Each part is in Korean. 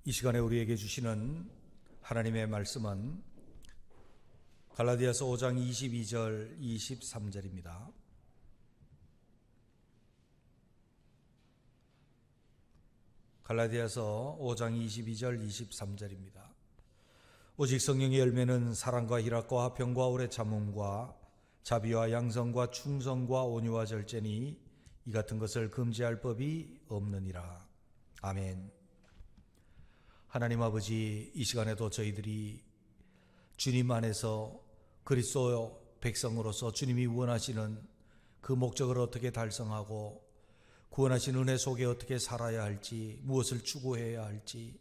이 시간에 우리에게 주시는 하나님의 말씀은 갈라디아서 5장 22절 23절입니다. 갈라디아서 5장 22절 23절입니다. 오직 성령의 열매는 사랑과 희락과 화평과 오래 참음과 자비와 양성과 충성과 온유와 절제니 이 같은 것을 금지할 법이 없느니라. 아멘. 하나님 아버지, 이 시간에도 저희들이 주님 안에서 그리스도 백성으로서 주님이 원하시는 그 목적을 어떻게 달성하고 구원하신 은혜 속에 어떻게 살아야 할지, 무엇을 추구해야 할지,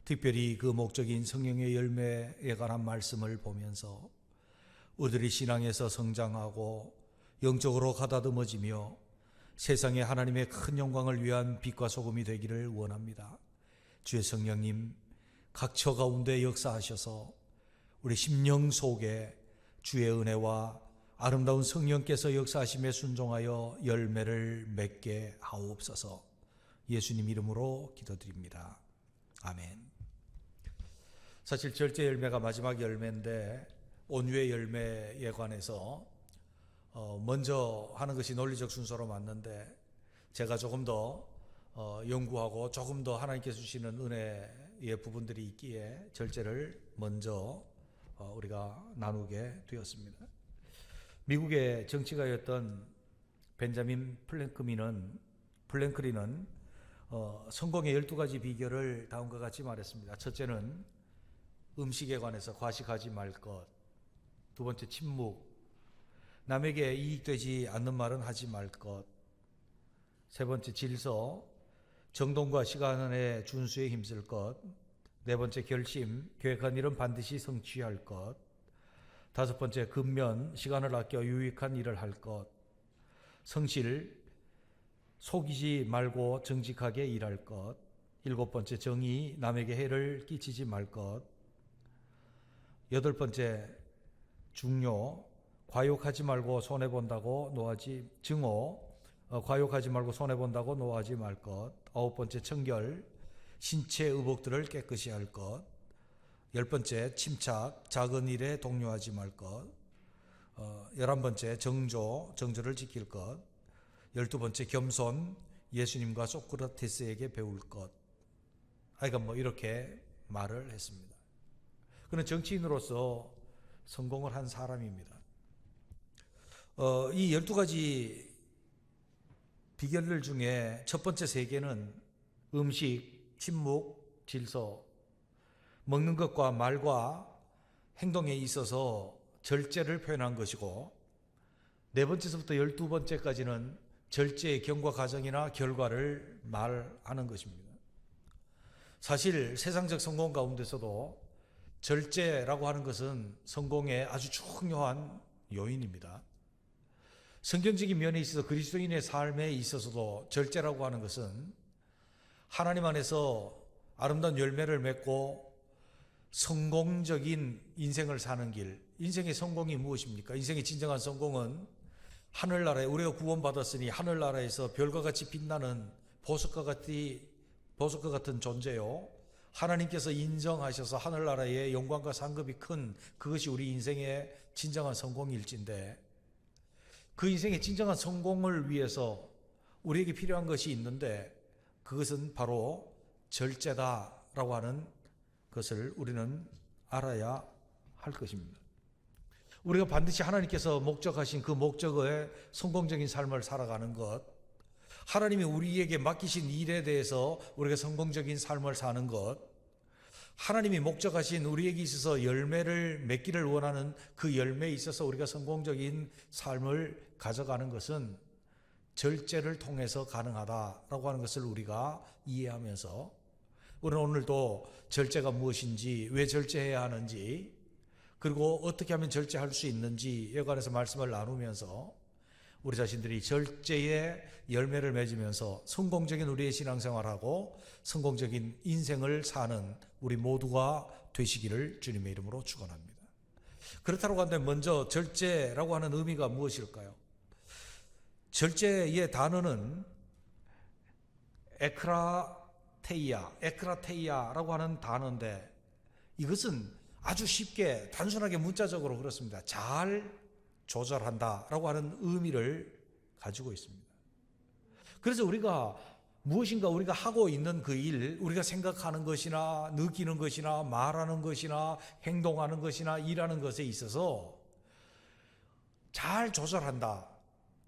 특별히 그 목적인 성령의 열매에 관한 말씀을 보면서 우리들이 신앙에서 성장하고 영적으로 가다듬어지며 세상에 하나님의 큰 영광을 위한 빛과 소금이 되기를 원합니다. 주의 성령님, 각 처 가운데 역사하셔서 우리 심령 속에 주의 은혜와 아름다운 성령께서 역사하심에 순종하여 열매를 맺게 하옵소서. 예수님 이름으로 기도드립니다. 아멘. 사실 절제 열매가 마지막 열매인데 온유의 열매에 관해서 먼저 하는 것이 논리적 순서로 맞는데 제가 조금 더 연구하고 조금 더 하나님께서 주시는 은혜의 부분들이 있기에 절제를 먼저 우리가 나누게 되었습니다. 미국의 정치가였던 벤자민 플랭클린은 성공의 12가지 비결을 다음과 같이 말했습니다. 첫째는 음식에 관해서 과식하지 말 것. 두 번째, 침묵. 남에게 이익되지 않는 말은 하지 말 것. 세 번째, 질서. 정돈과 시간의 준수에 힘쓸 것. 네 번째, 결심. 계획한 일은 반드시 성취할 것. 다섯 번째, 근면. 시간을 아껴 유익한 일을 할 것. 성실. 속이지 말고 정직하게 일할 것. 일곱 번째, 정의. 남에게 해를 끼치지 말 것. 여덟 번째, 중요. 과욕하지 말고 손해본다고 노하지. 증오. 과욕하지 말고 손해본다고 노하지 말 것. 아홉 번째, 청결. 신체 의복들을 깨끗이 할 것. 열 번째, 침착. 작은 일에 동요하지 말 것. 11번째, 정조를 지킬 것. 12번째, 겸손. 예수님과 소크라테스에게 배울 것. 그러니까 이렇게 말을 했습니다. 그는 정치인으로서 성공을 한 사람입니다. 이 12가지 비결들 중에 첫 번째 3개는 음식, 침묵, 질서, 먹는 것과 말과 행동에 있어서 절제를 표현한 것이고, 네 번째서부터 12번째까지는 절제의 경과 과정이나 결과를 말하는 것입니다. 사실 세상적 성공 가운데서도 절제라고 하는 것은 성공의 아주 중요한 요인입니다. 성경적인 면에 있어서 그리스도인의 삶에 있어서도 절제라고 하는 것은 하나님 안에서 아름다운 열매를 맺고 성공적인 인생을 사는 길. 인생의 성공이 무엇입니까? 인생의 진정한 성공은 하늘나라에 우리가 구원받았으니 하늘나라에서 별과 같이 빛나는 보석과 같은 존재요, 하나님께서 인정하셔서 하늘나라의 영광과 상급이 큰 그것이 우리 인생의 진정한 성공일진데, 그 인생의 진정한 성공을 위해서 우리에게 필요한 것이 있는데 그것은 바로 절제다라고 하는 것을 우리는 알아야 할 것입니다. 우리가 반드시 하나님께서 목적하신 그 목적의 성공적인 삶을 살아가는 것, 하나님이 우리에게 맡기신 일에 대해서 우리가 성공적인 삶을 사는 것, 하나님이 목적하신 우리에게 있어서 열매를 맺기를 원하는 그 열매에 있어서 우리가 성공적인 삶을 가져가는 것은 절제를 통해서 가능하다라고 하는 것을 우리가 이해하면서, 우리는 오늘도 절제가 무엇인지, 왜 절제해야 하는지, 그리고 어떻게 하면 절제할 수 있는지에 관해서 말씀을 나누면서 우리 자신들이 절제의 열매를 맺으면서 성공적인 우리의 신앙생활하고 성공적인 인생을 사는 우리 모두가 되시기를 주님의 이름으로 축원합니다. 그렇다고 한다면 먼저 절제라고 하는 의미가 무엇일까요? 절제의 단어는 에크라 에크라테이아라고 하는 단어인데 이것은 아주 쉽게 단순하게 문자적으로 그렇습니다. 잘 조절한다라고 하는 의미를 가지고 있습니다. 그래서 우리가 무엇인가 우리가 하고 있는 그 일, 우리가 생각하는 것이나 느끼는 것이나 말하는 것이나 행동하는 것이나 일하는 것에 있어서 잘 조절한다,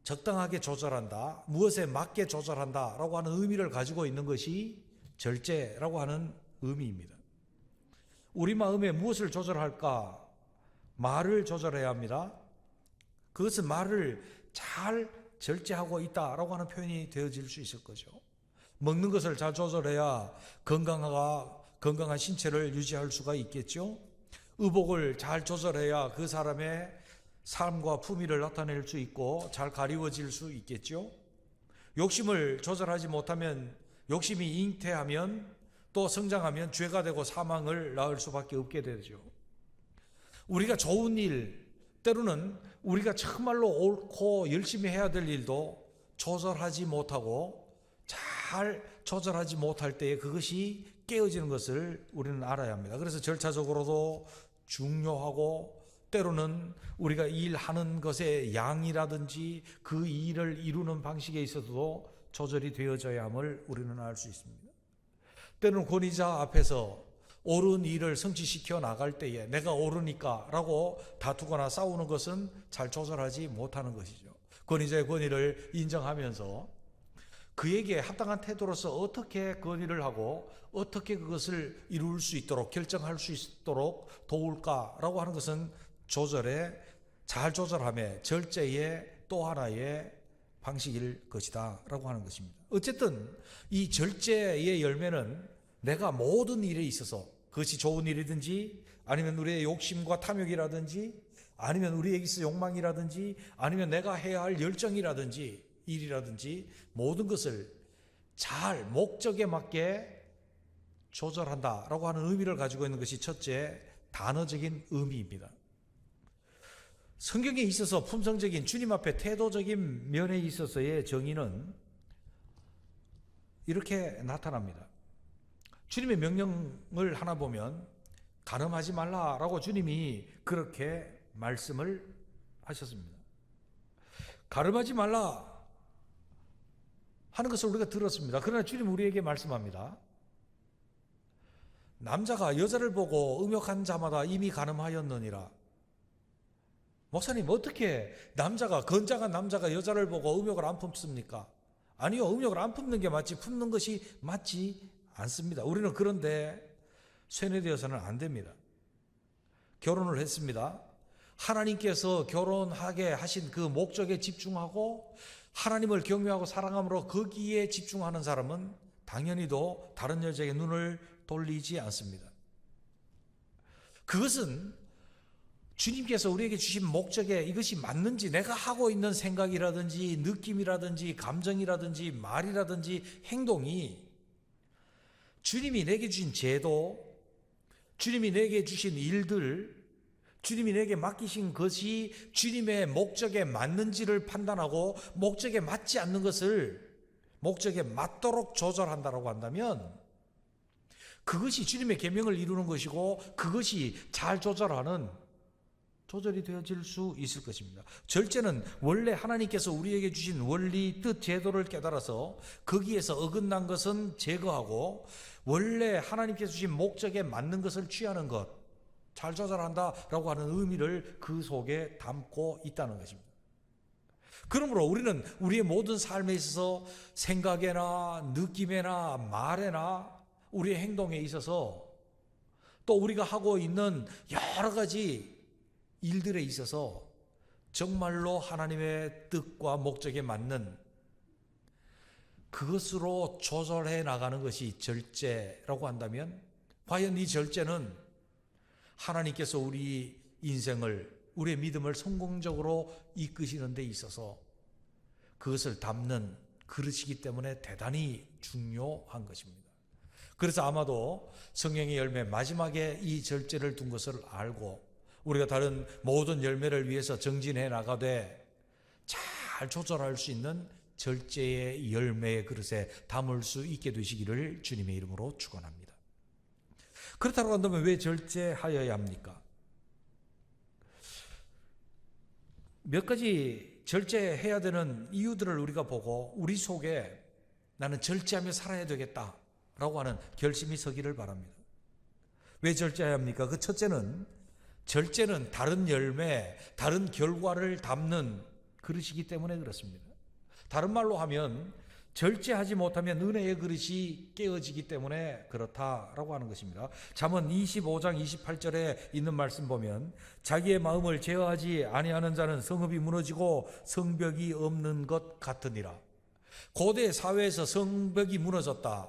적당하게 조절한다, 무엇에 맞게 조절한다라고 하는 의미를 가지고 있는 것이 절제라고 하는 의미입니다. 우리 마음에 무엇을 조절할까? 말을 조절해야 합니다. 그것은 말을 잘 절제하고 있다라고 하는 표현이 되어질 수 있을 거죠. 먹는 것을 잘 조절해야 건강한 신체를 유지할 수가 있겠죠. 의복을 잘 조절해야 그 사람의 삶과 품위를 나타낼 수 있고 잘 가리워질 수 있겠죠. 욕심을 조절하지 못하면, 욕심이 잉태하면 또 성장하면 죄가 되고 사망을 낳을 수밖에 없게 되죠. 우리가 좋은 일, 때로는 우리가 정말로 옳고 열심히 해야 될 일도 조절하지 못하고 잘 조절하지 못할 때에 그것이 깨어지는 것을 우리는 알아야 합니다. 그래서 절차적으로도 중요하고 때로는 우리가 일하는 것의 양이라든지 그 일을 이루는 방식에 있어서도 조절이 되어져야 함을 우리는 알 수 있습니다. 때로는 권위자 앞에서 옳은 일을 성취시켜 나갈 때에 내가 옳으니까 라고 다투거나 싸우는 것은 잘 조절하지 못하는 것이죠. 권위자의 권위를 인정하면서 그에게 합당한 태도로서 어떻게 건의를 하고 어떻게 그것을 이룰 수 있도록 결정할 수 있도록 도울까라고 하는 것은 잘 조절함의 절제의 또 하나의 방식일 것이다 라고 하는 것입니다. 어쨌든 이 절제의 열매는 내가 모든 일에 있어서 그것이 좋은 일이든지 아니면 우리의 욕심과 탐욕이라든지 아니면 우리에게 있어 욕망이라든지 아니면 내가 해야 할 열정이라든지 일이라든지 모든 것을 잘 목적에 맞게 조절한다라고 하는 의미를 가지고 있는 것이 첫째 단어적인 의미입니다. 성경에 있어서 품성적인 주님 앞에 태도적인 면에 있어서의 정의는 이렇게 나타납니다. 주님의 명령을 하나 보면 간음하지 말라라고 주님이 그렇게 말씀을 하셨습니다. 간음하지 말라 하는 것을 우리가 들었습니다. 그러나 주님 우리에게 말씀합니다. 남자가 여자를 보고 음욕한 자마다 이미 간음하였느니라. 목사님, 어떻게 건장한 남자가 여자를 보고 음욕을 안 품습니까? 아니요, 음욕을 안 품는 게 맞지 품는 것이 맞지 않습니다. 우리는 그런데 쇠뇌되어서는 안 됩니다. 결혼을 했습니다. 하나님께서 결혼하게 하신 그 목적에 집중하고 하나님을 경외하고 사랑함으로 거기에 집중하는 사람은 당연히도 다른 여자에게 눈을 돌리지 않습니다. 그것은 주님께서 우리에게 주신 목적에 이것이 맞는지 내가 하고 있는 생각이라든지 느낌이라든지 감정이라든지 말이라든지 행동이 주님이 내게 주신 제도, 주님이 내게 주신 일들, 주님이 내게 맡기신 것이 주님의 목적에 맞는지를 판단하고 목적에 맞지 않는 것을 목적에 맞도록 조절한다고 한다면 그것이 주님의 계명을 이루는 것이고 그것이 잘 조절이 되어질 수 있을 것입니다. 절제는 원래 하나님께서 우리에게 주신 원리, 뜻, 제도를 깨달아서 거기에서 어긋난 것은 제거하고 원래 하나님께서 주신 목적에 맞는 것을 취하는 것, 잘 조절한다라고 하는 의미를 그 속에 담고 있다는 것입니다. 그러므로 우리는 우리의 모든 삶에 있어서 생각에나 느낌에나 말에나 우리의 행동에 있어서 또 우리가 하고 있는 여러 가지 일들에 있어서 정말로 하나님의 뜻과 목적에 맞는 그것으로 조절해 나가는 것이 절제라고 한다면 과연 이 절제는 하나님께서 우리 인생을, 우리의 믿음을 성공적으로 이끄시는 데 있어서 그것을 담는 그릇이기 때문에 대단히 중요한 것입니다. 그래서 아마도 성령의 열매 마지막에 이 절제를 둔 것을 알고 우리가 다른 모든 열매를 위해서 정진해 나가되 잘 조절할 수 있는 절제의 열매의 그릇에 담을 수 있게 되시기를 주님의 이름으로 축원합니다. 그렇다고 한다면 왜 절제하여야 합니까? 몇 가지 절제해야 되는 이유들을 우리가 보고 우리 속에 나는 절제하며 살아야 되겠다라고 하는 결심이 서기를 바랍니다. 왜 절제해야 합니까? 그 첫째는 절제는 다른 열매, 다른 결과를 담는 그릇이기 때문에 그렇습니다. 다른 말로 하면 절제하지 못하면 은혜의 그릇이 깨어지기 때문에 그렇다라고 하는 것입니다. 잠언 25장 28절에 있는 말씀 보면 자기의 마음을 제어하지 아니하는 자는 성읍이 무너지고 성벽이 없는 것 같으니라. 고대 사회에서 성벽이 무너졌다.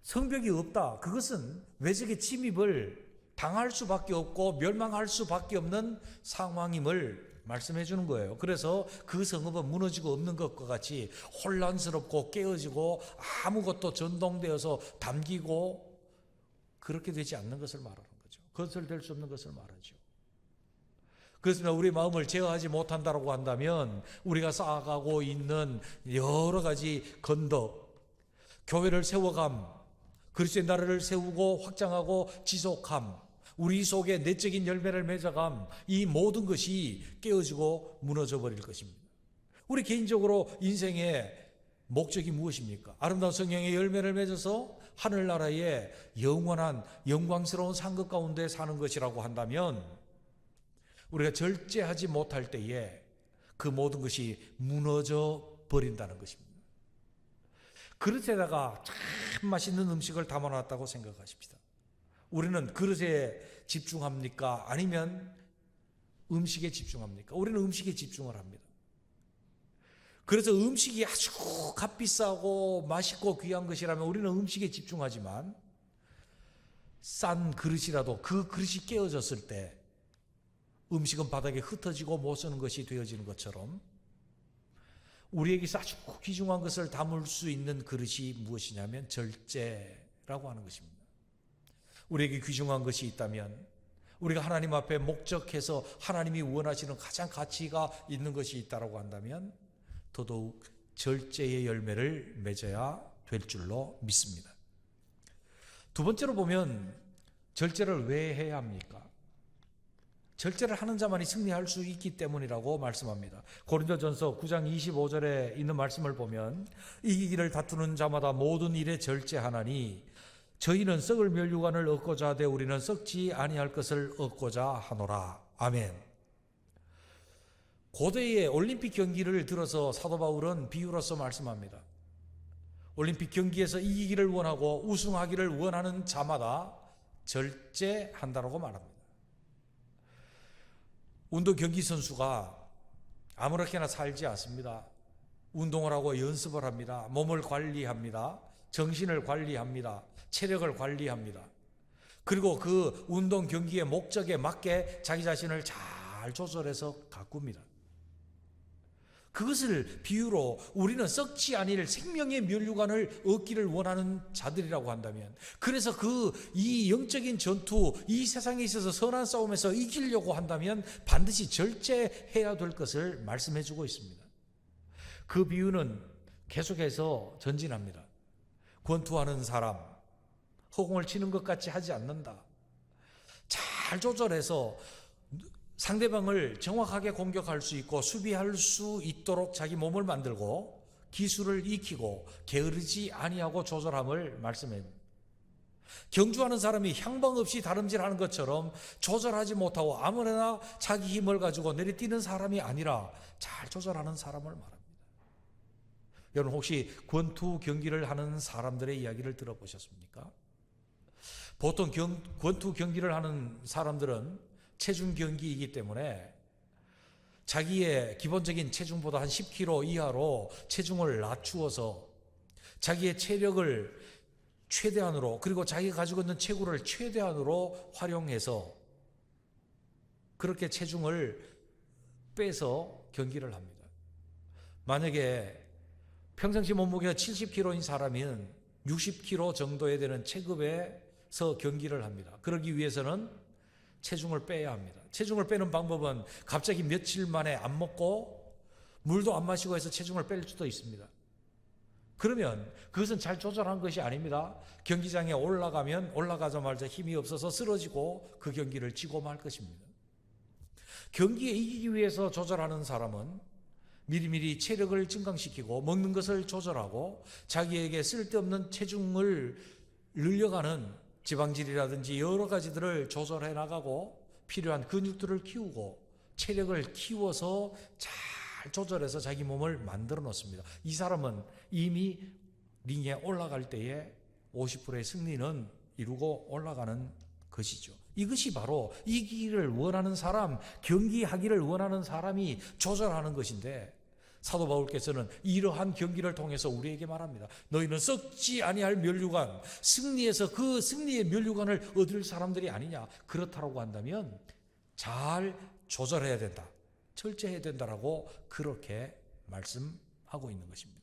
성벽이 없다. 그것은 외적의 침입을 당할 수밖에 없고 멸망할 수밖에 없는 상황임을 말씀해 주는 거예요. 그래서 그 성읍은 무너지고 없는 것과 같이 혼란스럽고 깨어지고 아무것도 전동되어서 담기고 그렇게 되지 않는 것을 말하는 거죠. 건설될 수 없는 것을 말하죠. 그렇습니다. 우리 마음을 제어하지 못한다고 한다면 우리가 쌓아가고 있는 여러 가지 건덕, 교회를 세워감, 그리스도의 나라를 세우고 확장하고 지속함, 우리 속에 내적인 열매를 맺어감, 이 모든 것이 깨어지고 무너져 버릴 것입니다. 우리 개인적으로 인생의 목적이 무엇입니까? 아름다운 성령의 열매를 맺어서 하늘나라의 영원한 영광스러운 상급 가운데 사는 것이라고 한다면 우리가 절제하지 못할 때에 그 모든 것이 무너져 버린다는 것입니다. 그릇에다가 참 맛있는 음식을 담아놨다고 생각하십시다. 우리는 그릇에 집중합니까? 아니면 음식에 집중합니까? 우리는 음식에 집중을 합니다. 그래서 음식이 아주 값비싸고 맛있고 귀한 것이라면 우리는 음식에 집중하지만 싼 그릇이라도 그 그릇이 깨어졌을 때 음식은 바닥에 흩어지고 못 쓰는 것이 되어지는 것처럼 우리에게 아주 귀중한 것을 담을 수 있는 그릇이 무엇이냐면 절제라고 하는 것입니다. 우리에게 귀중한 것이 있다면 우리가 하나님 앞에 목적해서 하나님이 원하시는 가장 가치가 있는 것이 있다고 한다면 더더욱 절제의 열매를 맺어야 될 줄로 믿습니다. 두 번째로 보면 절제를 왜 해야 합니까? 절제를 하는 자만이 승리할 수 있기 때문이라고 말씀합니다. 고린도전서 9장 25절에 있는 말씀을 보면 이기기를 다투는 자마다 모든 일에 절제하나니 저희는 썩을 멸류관을 얻고자 하되 우리는 썩지 아니할 것을 얻고자 하노라. 아멘. 고대의 올림픽 경기를 들어서 사도 바울은 비유로서 말씀합니다. 올림픽 경기에서 이기기를 원하고 우승하기를 원하는 자마다 절제한다고 말합니다. 운동 경기 선수가 아무렇게나 살지 않습니다. 운동을 하고 연습을 합니다. 몸을 관리합니다. 정신을 관리합니다. 체력을 관리합니다. 그리고 그 운동 경기의 목적에 맞게 자기 자신을 잘 조절해서 가꿉니다. 그것을 비유로 우리는 썩지 아니할 생명의 멸류관을 얻기를 원하는 자들이라고 한다면, 그래서 이 영적인 전투, 이 세상에 있어서 선한 싸움에서 이기려고 한다면 반드시 절제해야 될 것을 말씀해 주고 있습니다. 그 비유는 계속해서 전진합니다. 권투하는 사람, 허공을 치는 것 같이 하지 않는다. 잘 조절해서 상대방을 정확하게 공격할 수 있고 수비할 수 있도록 자기 몸을 만들고 기술을 익히고 게으르지 아니하고 조절함을 말씀합니다. 경주하는 사람이 향방 없이 다름질하는 것처럼 조절하지 못하고 아무나 자기 힘을 가지고 내리뛰는 사람이 아니라 잘 조절하는 사람을 말합니다. 여러분 혹시 권투 경기를 하는 사람들의 이야기를 들어보셨습니까? 보통 권투 경기를 하는 사람들은 체중 경기이기 때문에 자기의 기본적인 체중보다 한 10kg 이하로 체중을 낮추어서 자기의 체력을 최대한으로, 그리고 자기가 가지고 있는 체구를 최대한으로 활용해서 그렇게 체중을 빼서 경기를 합니다. 만약에 평상시 몸무게가 70kg인 사람은 60kg 정도에 되는 체급에서 경기를 합니다. 그러기 위해서는 체중을 빼야 합니다. 체중을 빼는 방법은 갑자기 며칠 만에 안 먹고 물도 안 마시고 해서 체중을 뺄 수도 있습니다. 그러면 그것은 잘 조절한 것이 아닙니다. 경기장에 올라가면 올라가자마자 힘이 없어서 쓰러지고 그 경기를 지고 말 것입니다. 경기에 이기기 위해서 조절하는 사람은 미리미리 체력을 증강시키고 먹는 것을 조절하고 자기에게 쓸데없는 체중을 늘려가는 지방질이라든지 여러 가지들을 조절해 나가고 필요한 근육들을 키우고 체력을 키워서 잘 조절해서 자기 몸을 만들어 놓습니다. 이 사람은 이미 링에 올라갈 때에 50%의 승리는 이루고 올라가는 것이죠. 이것이 바로 이기기를 원하는 사람, 경기하기를 원하는 사람이 조절하는 것인데, 사도 바울께서는 이러한 경기를 통해서 우리에게 말합니다. 너희는 썩지 아니할 면류관, 승리해서 그 승리의 면류관을 얻을 사람들이 아니냐. 그렇다고 한다면 잘 조절해야 된다, 철저해야 된다라고 그렇게 말씀하고 있는 것입니다.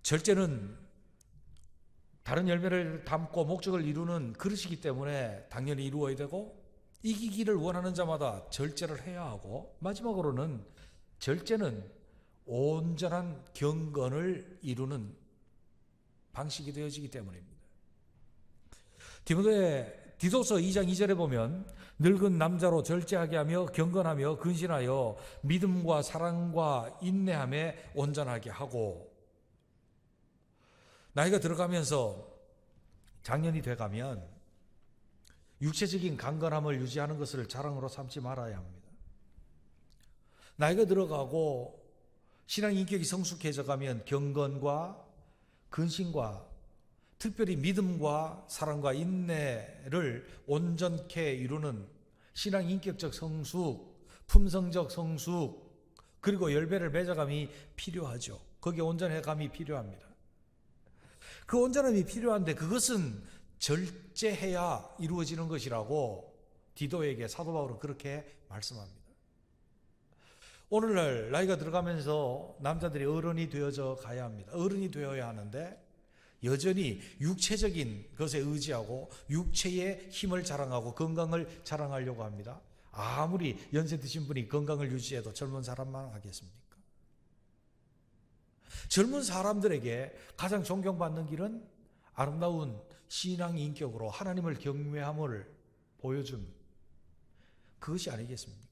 절제는 다른 열매를 담고 목적을 이루는 그릇이기 때문에 당연히 이루어야 되고, 이기기를 원하는 자마다 절제를 해야 하고, 마지막으로는 절제는 온전한 경건을 이루는 방식이 되어지기 때문입니다. 디도서 2장 2절에 보면 늙은 남자로 절제하게 하며 경건하며 근신하여 믿음과 사랑과 인내함에 온전하게 하고, 나이가 들어가면서 장년이 돼가면 육체적인 강건함을 유지하는 것을 자랑으로 삼지 말아야 합니다. 나이가 들어가고 신앙 인격이 성숙해져 가면 경건과 근신과 특별히 믿음과 사랑과 인내를 온전케 이루는 신앙 인격적 성숙, 품성적 성숙, 그리고 열매를 맺어감이 필요하죠. 거기에 온전해감이 필요합니다. 그 온전함이 필요한데 그것은 절제해야 이루어지는 것이라고 디도에게 사도 바울은 그렇게 말씀합니다. 오늘날 나이가 들어가면서 남자들이 어른이 되어져 가야 합니다. 어른이 되어야 하는데 여전히 육체적인 것에 의지하고 육체의 힘을 자랑하고 건강을 자랑하려고 합니다. 아무리 연세 드신 분이 건강을 유지해도 젊은 사람만 하겠습니까? 젊은 사람들에게 가장 존경받는 길은 아름다운 신앙 인격으로 하나님을 경외함을 보여준 그것이 아니겠습니까?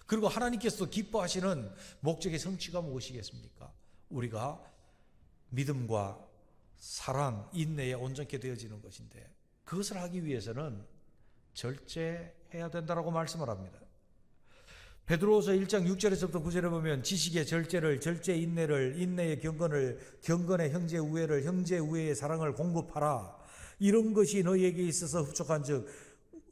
그리고 하나님께서도 기뻐하시는 목적의 성취가 무엇이겠습니까? 우리가 믿음과 사랑, 인내에 온전케 되어지는 것인데, 그것을 하기 위해서는 절제해야 된다라고 말씀을 합니다. 베드로후서 1장 6절에서부터 9절에 보면 지식의 절제를, 절제의 인내를, 인내의 경건을, 경건의 형제 우애를, 형제 우애의 사랑을 공급하라. 이런 것이 너희에게 있어서 흡족한즉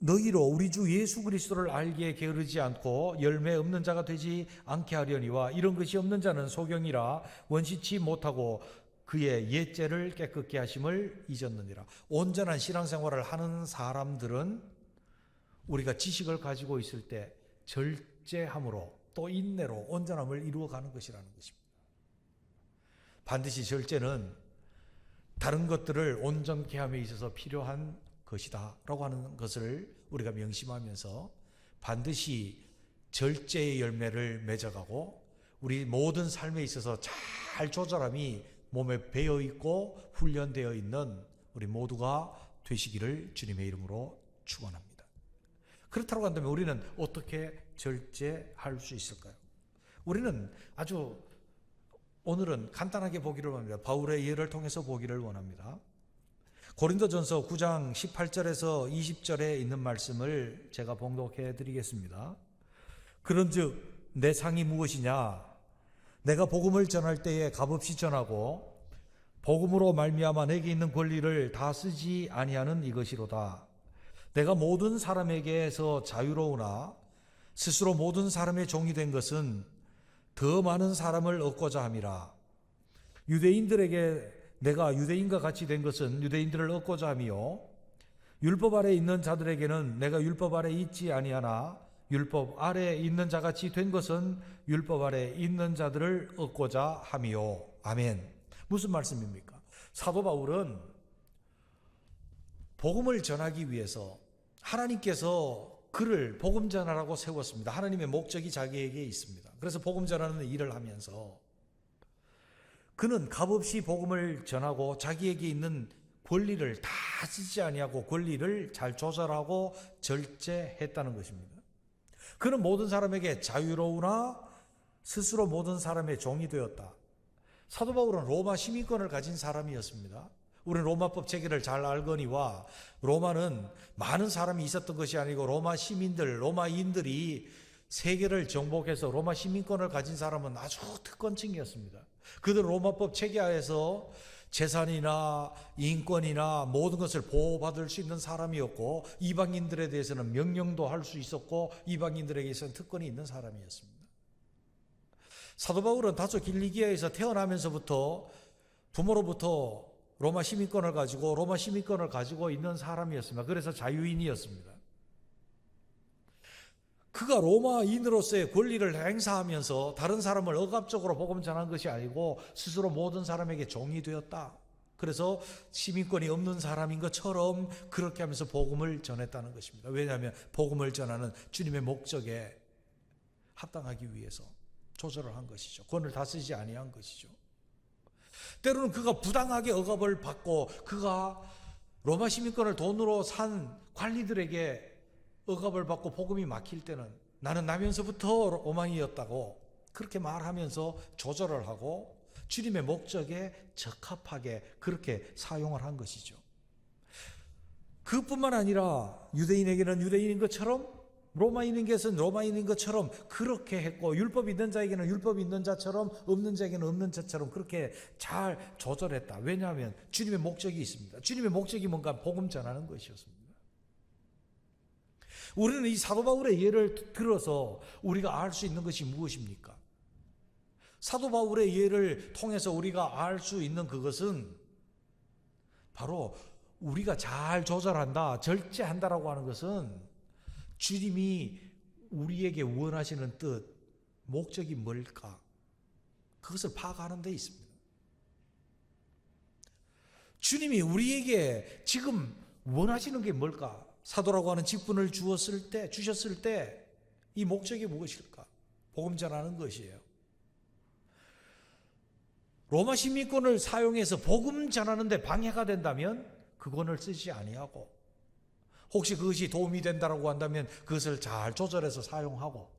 너희로 우리 주 예수 그리스도를 알기에 게으르지 않고 열매 없는 자가 되지 않게 하려니와, 이런 것이 없는 자는 소경이라 원시치 못하고 그의 옛죄를 깨끗게 하심을 잊었느니라. 온전한 신앙생활을 하는 사람들은 우리가 지식을 가지고 있을 때 절제함으로 또 인내로 온전함을 이루어가는 것이라는 것입니다. 반드시 절제는 다른 것들을 온전케 함에 있어서 필요한 것이다 라고 하는 것을 우리가 명심하면서 반드시 절제의 열매를 맺어가고 우리 모든 삶에 있어서 잘 조절함이 몸에 배어있고 훈련되어 있는 우리 모두가 되시기를 주님의 이름으로 축원합니다. 그렇다고 한다면 우리는 어떻게 절제할 수 있을까요? 우리는 아주 오늘은 간단하게 보기를 원합니다. 바울의 예를 통해서 보기를 원합니다. 고린도전서 9장 18절에서 20절에 있는 말씀을 제가 봉독해 드리겠습니다. 그런즉 내 상이 무엇이냐? 내가 복음을 전할 때에 값없이 전하고 복음으로 말미암아 내게 있는 권리를 다 쓰지 아니하는 이것이로다. 내가 모든 사람에게서 자유로우나 스스로 모든 사람의 종이 된 것은 더 많은 사람을 얻고자 함이라. 유대인들에게 내가 유대인과 같이 된 것은 유대인들을 얻고자 함이요, 율법 아래 있는 자들에게는 내가 율법 아래 있지 아니하나 율법 아래 있는 자같이 된 것은 율법 아래 있는 자들을 얻고자 함이요. 아멘. 무슨 말씀입니까? 사도 바울은 복음을 전하기 위해서 하나님께서 그를 복음 전하라고 세웠습니다. 하나님의 목적이 자기에게 있습니다. 그래서 복음 전하는 일을 하면서 그는 값없이 복음을 전하고 자기에게 있는 권리를 다 쓰지 아니하고 권리를 잘 조절하고 절제했다는 것입니다. 그는 모든 사람에게 자유로우나 스스로 모든 사람의 종이 되었다. 사도 바울은 로마 시민권을 가진 사람이었습니다. 우리는 로마법 체계를 잘 알거니와 로마는 많은 사람이 있었던 것이 아니고 로마 시민들, 로마인들이 세계를 정복해서 로마 시민권을 가진 사람은 아주 특권층이었습니다. 그들은 로마법 체계하에서 재산이나 인권이나 모든 것을 보호받을 수 있는 사람이었고 이방인들에 대해서는 명령도 할 수 있었고 이방인들에게서는 특권이 있는 사람이었습니다. 사도 바울은 다소 길리기아에서 태어나면서부터 부모로부터 로마 시민권을 가지고 있는 사람이었습니다. 그래서 자유인이었습니다. 그가 로마인으로서의 권리를 행사하면서 다른 사람을 억압적으로 복음 전한 것이 아니고 스스로 모든 사람에게 종이 되었다. 그래서 시민권이 없는 사람인 것처럼 그렇게 하면서 복음을 전했다는 것입니다. 왜냐하면 복음을 전하는 주님의 목적에 합당하기 위해서 조절을 한 것이죠. 권을 다 쓰지 아니한 것이죠. 때로는 그가 부당하게 억압을 받고 그가 로마 시민권을 돈으로 산 관리들에게 억압을 받고 복음이 막힐 때는 나는 나면서부터 로마인이었다고 그렇게 말하면서 조절을 하고 주님의 목적에 적합하게 그렇게 사용을 한 것이죠. 그뿐만 아니라 유대인에게는 유대인인 것처럼 로마인에게서는 로마인인 것처럼 그렇게 했고 율법 있는 자에게는 율법 있는 자처럼 없는 자에게는 없는 자처럼 그렇게 잘 조절했다. 왜냐하면 주님의 목적이 있습니다. 주님의 목적이 뭔가 복음 전하는 것이었습니다. 우리는 이 사도 바울의 예를 들어서 우리가 알 수 있는 것이 무엇입니까? 사도 바울의 예를 통해서 우리가 알 수 있는 그것은 바로 우리가 잘 조절한다, 절제한다라고 하는 것은 주님이 우리에게 원하시는 뜻, 목적이 뭘까? 그것을 파악하는 데 있습니다. 주님이 우리에게 지금 원하시는 게 뭘까? 사도라고 하는 직분을 주셨을 때 이 목적이 무엇일까? 복음 전하는 것이에요. 로마 시민권을 사용해서 복음 전하는 데 방해가 된다면 그 권을 쓰지 아니하고 혹시 그것이 도움이 된다고 한다면 그것을 잘 조절해서 사용하고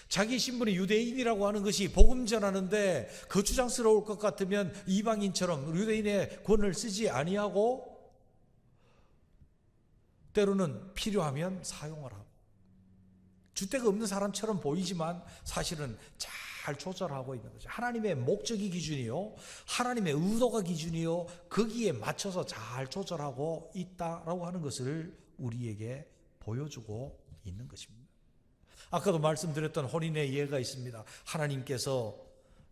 자기 신분이 유대인이라고 하는 것이 복음 전하는데 거추장스러울 것 같으면 이방인처럼 유대인의 권을 쓰지 아니하고 때로는 필요하면 사용을 하고 주대가 없는 사람처럼 보이지만 사실은 잘 조절하고 있는 거죠. 하나님의 목적이 기준이요, 하나님의 의도가 기준이요, 거기에 맞춰서 잘 조절하고 있다라고 하는 것을 우리에게 보여주고 있는 것입니다. 아까도 말씀드렸던 혼인의 예가 있습니다. 하나님께서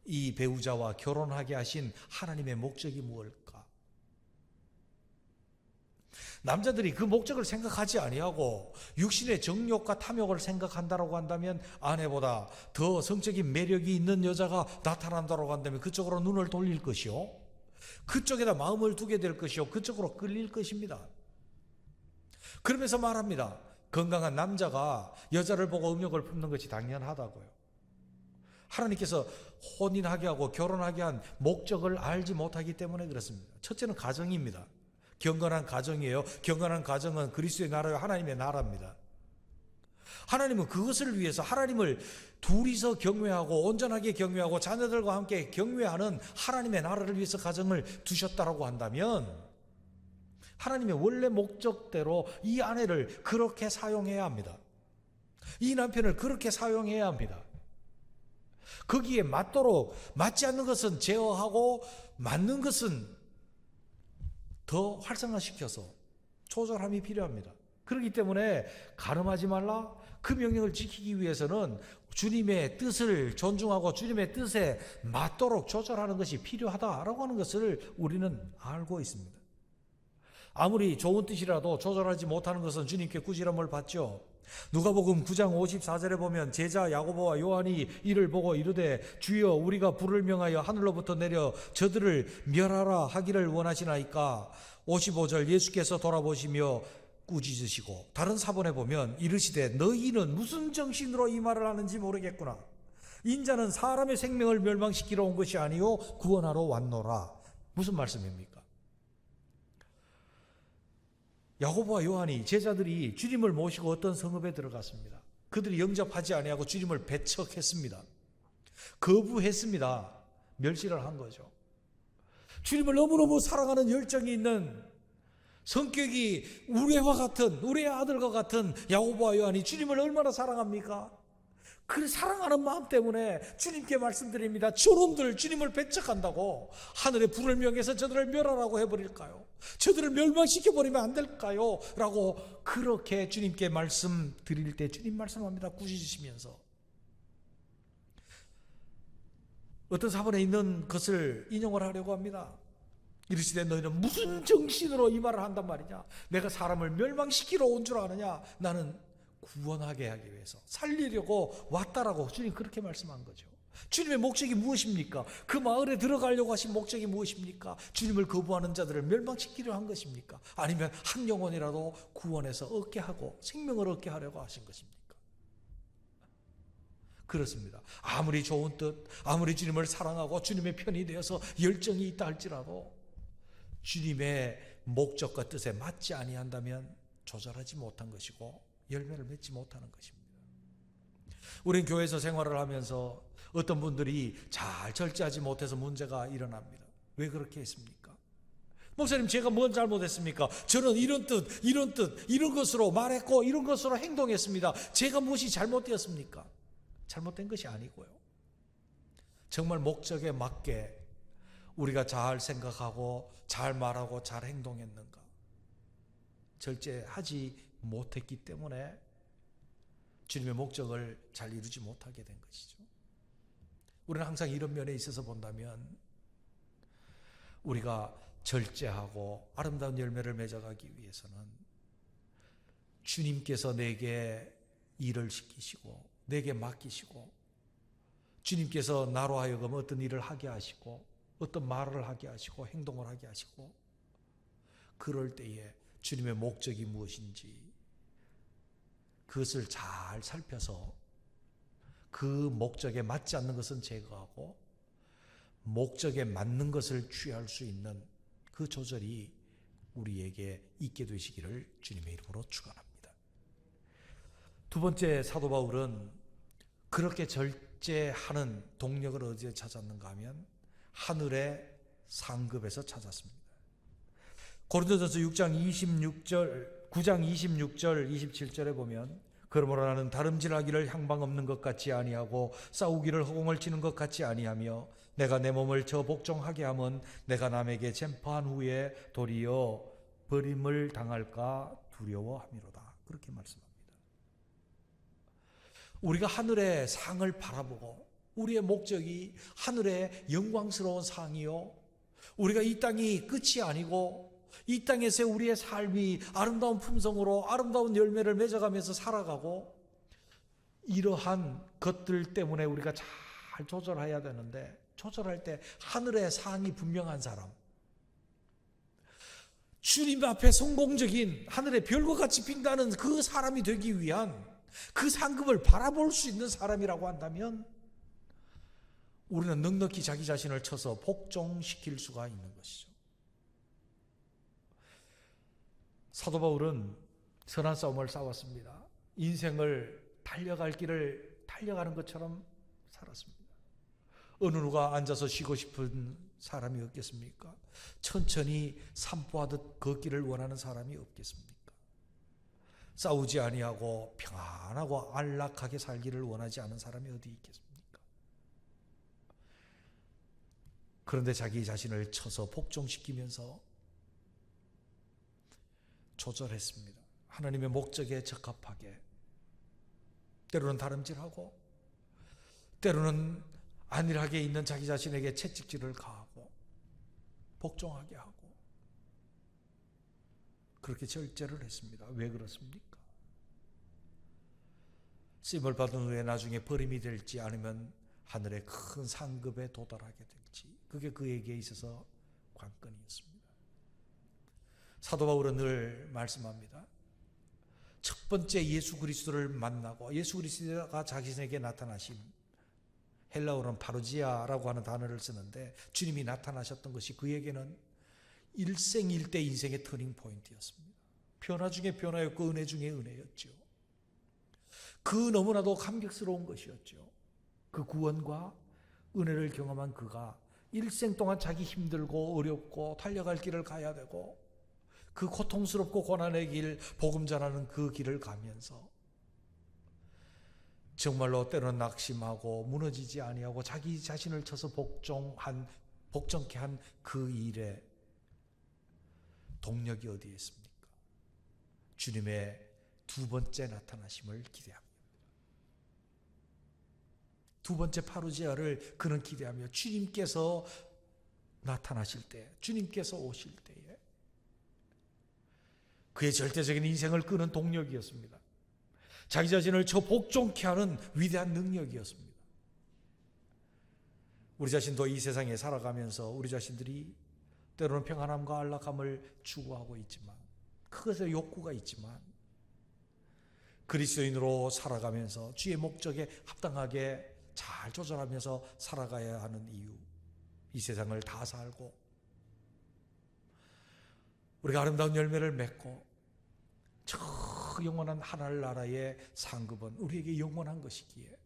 이 배우자와 결혼하게 하신 하나님의 목적이 무엇일까? 남자들이 그 목적을 생각하지 아니하고 육신의 정욕과 탐욕을 생각한다고 한다면 아내보다 더 성적인 매력이 있는 여자가 나타난다고 한다면 그쪽으로 눈을 돌릴 것이요, 그쪽에다 마음을 두게 될 것이요, 그쪽으로 끌릴 것입니다. 그러면서 말합니다. 건강한 남자가 여자를 보고 음욕을 품는 것이 당연하다고요. 하나님께서 혼인하게 하고 결혼하게 한 목적을 알지 못하기 때문에 그렇습니다. 첫째는 가정입니다. 경건한 가정이에요. 경건한 가정은 그리스도의 나라요, 하나님의 나라입니다. 하나님은 그것을 위해서 하나님을 둘이서 경외하고 온전하게 경외하고 자녀들과 함께 경외하는 하나님의 나라를 위해서 가정을 두셨다라고 한다면 하나님의 원래 목적대로 이 아내를 그렇게 사용해야 합니다. 이 남편을 그렇게 사용해야 합니다. 거기에 맞도록 맞지 않는 것은 제어하고 맞는 것은 더 활성화시켜서 조절함이 필요합니다. 그렇기 때문에 가늠하지 말라, 그 명령을 지키기 위해서는 주님의 뜻을 존중하고 주님의 뜻에 맞도록 조절하는 것이 필요하다라고 하는 것을 우리는 알고 있습니다. 아무리 좋은 뜻이라도 조절하지 못하는 것은 주님께 꾸지람을 받죠. 누가복음 9장 54절에 보면 제자 야고보와 요한이 이를 보고 이르되 주여 우리가 불을 명하여 하늘로부터 내려 저들을 멸하라 하기를 원하시나이까. 55절 예수께서 돌아보시며 꾸짖으시고, 다른 사본에 보면 이르시되 너희는 무슨 정신으로 이 말을 하는지 모르겠구나. 인자는 사람의 생명을 멸망시키러 온 것이 아니요 구원하러 왔노라. 무슨 말씀입니까? 야고보와 요한이, 제자들이 주님을 모시고 어떤 성읍에 들어갔습니다. 그들이 영접하지 아니하고 주님을 배척했습니다. 거부했습니다. 멸시를 한 거죠. 주님을 너무너무 사랑하는 열정이 있는, 성격이 우레와 같은, 우레의 아들과 같은 야고보와 요한이 주님을 얼마나 사랑합니까? 그 사랑하는 마음 때문에 주님께 말씀드립니다. 저놈들 주님을 배척한다고 하늘의 불을 명해서 저들을 멸하라고 해버릴까요? 저들을 멸망시켜버리면 안 될까요? 라고 그렇게 주님께 말씀드릴 때 주님 말씀합니다. 꾸짖으시면서. 어떤 사본에 있는 것을 인용을 하려고 합니다. 이르시되 너희는 무슨 정신으로 이 말을 한단 말이냐? 내가 사람을 멸망시키러 온 줄 아느냐? 나는 구원하게 하기 위해서, 살리려고 왔다라고 주님 그렇게 말씀한 거죠. 주님의 목적이 무엇입니까? 그 마을에 들어가려고 하신 목적이 무엇입니까? 주님을 거부하는 자들을 멸망시키려 한 것입니까? 아니면 한 영혼이라도 구원해서 얻게 하고 생명을 얻게 하려고 하신 것입니까? 그렇습니다. 아무리 좋은 뜻, 아무리 주님을 사랑하고 주님의 편이 되어서 열정이 있다 할지라도 주님의 목적과 뜻에 맞지 아니한다면 조절하지 못한 것이고 열매를 맺지 못하는 것입니다. 우리는 교회에서 생활을 하면서 어떤 분들이 잘 절제하지 못해서 문제가 일어납니다. 왜 그렇게 했습니까? 목사님, 제가 뭔 잘못했습니까? 저는 이런 뜻, 이런 것으로 말했고 이런 것으로 행동했습니다. 제가 무엇이 잘못되었습니까? 잘못된 것이 아니고요. 정말 목적에 맞게 우리가 잘 생각하고 잘 말하고 잘 행동했는가? 절제하지 못했기 때문에 주님의 목적을 잘 이루지 못하게 된 것이죠. 우리는 항상 이런 면에 있어서 본다면 우리가 절제하고 아름다운 열매를 맺어가기 위해서는 주님께서 내게 일을 시키시고 내게 맡기시고 주님께서 나로 하여금 어떤 일을 하게 하시고 어떤 말을 하게 하시고 행동을 하게 하시고 그럴 때에 주님의 목적이 무엇인지 그것을 잘 살펴서 그 목적에 맞지 않는 것은 제거하고 목적에 맞는 것을 취할 수 있는 그 조절이 우리에게 있게 되시기를 주님의 이름으로 축원합니다. 두 번째, 사도 바울은 그렇게 절제하는 동력을 어디에 찾았는가 하면 하늘의 상급에서 찾았습니다. 고린도전서 9장 26절 27절에 보면 그러므로 나는 다름질하기를 향방 없는 것 같이 아니하고 싸우기를 허공을 치는 것 같이 아니하며 내가 내 몸을 저 복종하게 하면 내가 남에게 전파한 후에 도리어 버림을 당할까 두려워함이로다. 그렇게 말씀합니다. 우리가 하늘의 상을 바라보고 우리의 목적이 하늘의 영광스러운 상이요, 우리가 이 땅이 끝이 아니고 이 땅에서 우리의 삶이 아름다운 품성으로 아름다운 열매를 맺어가면서 살아가고, 이러한 것들 때문에 우리가 잘 조절해야 되는데, 조절할 때 하늘의 상이 분명한 사람, 주님 앞에 성공적인 하늘의 별과 같이 빛나는 그 사람이 되기 위한 그 상급을 바라볼 수 있는 사람이라고 한다면 우리는 넉넉히 자기 자신을 쳐서 복종시킬 수가 있는 것이죠. 사도 바울은 선한 싸움을 싸웠습니다. 인생을 달려갈 길을 달려가는 것처럼 살았습니다. 어느 누가 앉아서 쉬고 싶은 사람이 없겠습니까? 천천히 산보하듯 걷기를 원하는 사람이 없겠습니까? 싸우지 아니하고 평안하고 안락하게 살기를 원하지 않은 사람이 어디 있겠습니까? 그런데 자기 자신을 쳐서 복종시키면서 조절했습니다. 하나님의 목적에 적합하게, 때로는 다름질하고 때로는 안일하게 있는 자기 자신에게 채찍질을 가하고 복종하게 하고 그렇게 절제를 했습니다. 왜 그렇습니까? 쓰임을 받은 후에 나중에 버림이 될지 아니면 하늘의 큰 상급에 도달하게 될지, 그게 그에게 있어서 관건이었습니다. 사도 바울은 늘 말씀합니다. 첫 번째 예수 그리스도를 만나고 예수 그리스도가 자신에게 나타나심, 헬라어로는 파루지아라고 하는 단어를 쓰는데 주님이 나타나셨던 것이 그에게는 일생일대 인생의 터닝 포인트였습니다. 변화 중에 변화였고 은혜 중에 은혜였죠. 그 너무나도 감격스러운 것이었죠. 그 구원과 은혜를 경험한 그가 일생 동안 자기 힘들고 어렵고 달려갈 길을 가야 되고 그 고통스럽고 고난의 길, 복음 전하는 그 길을 가면서 정말로 때로는 낙심하고 무너지지 아니하고 자기 자신을 쳐서 복종케 한 그 일에 동력이 어디에 있습니까? 주님의 두 번째 나타나심을 기대합니다. 두 번째 파루지아를 그는 기대하며 주님께서 나타나실 때, 주님께서 오실 때에 그의 절대적인 인생을 끄는 동력이었습니다. 자기 자신을 저 복종케 하는 위대한 능력이었습니다. 우리 자신도 이 세상에 살아가면서 우리 자신들이 때로는 평안함과 안락함을 추구하고 있지만 그것에 욕구가 있지만 그리스도인으로 살아가면서 주의 목적에 합당하게 잘 조절하면서 살아가야 하는 이유, 이 세상을 다 살고 우리가 아름다운 열매를 맺고 저 영원한 하늘나라의 상급은 우리에게 영원한 것이기에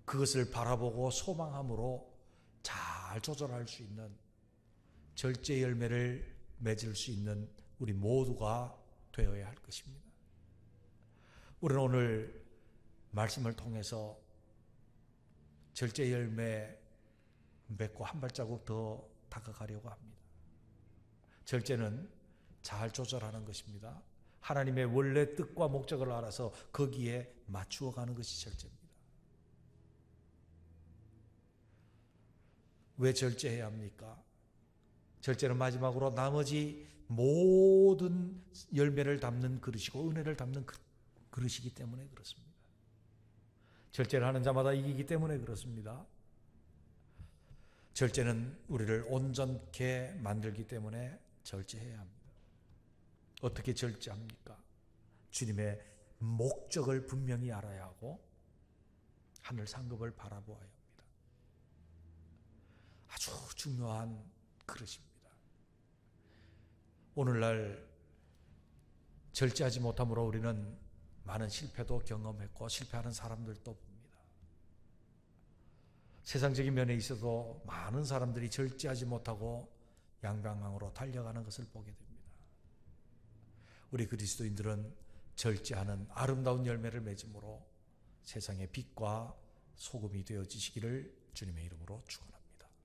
그것을 바라보고 소망함으로 잘 조절할 수 있는 절제 열매를 맺을 수 있는 우리 모두가 되어야 할 것입니다. 우리는 오늘 말씀을 통해서 절제 열매 맺고 한 발자국 더 다가가려고 합니다. 절제는 잘 조절하는 것입니다. 하나님의 원래 뜻과 목적을 알아서 거기에 맞추어 가는 것이 절제입니다. 왜 절제해야 합니까? 절제는 마지막으로 나머지 모든 열매를 담는 그릇이고 은혜를 담는 그릇이기 때문에 그렇습니다. 절제를 하는 자마다 이기기 때문에 그렇습니다. 절제는 우리를 온전케 만들기 때문에 절제해야 합니다. 어떻게 절제합니까? 주님의 목적을 분명히 알아야 하고 하늘 상급을 바라보아야 합니다. 아주 중요한 그릇입니다. 오늘날 절제하지 못함으로 우리는 많은 실패도 경험했고 실패하는 사람들도 봅니다. 세상적인 면에 있어도 많은 사람들이 절제하지 못하고 양방향으로 달려가는 것을 보게 됩니다. 우리 그리스도인들은 절제하는 아름다운 열매를 맺음으로 세상의 빛과 소금이 되어지시기를 주님의 이름으로 축원합니다.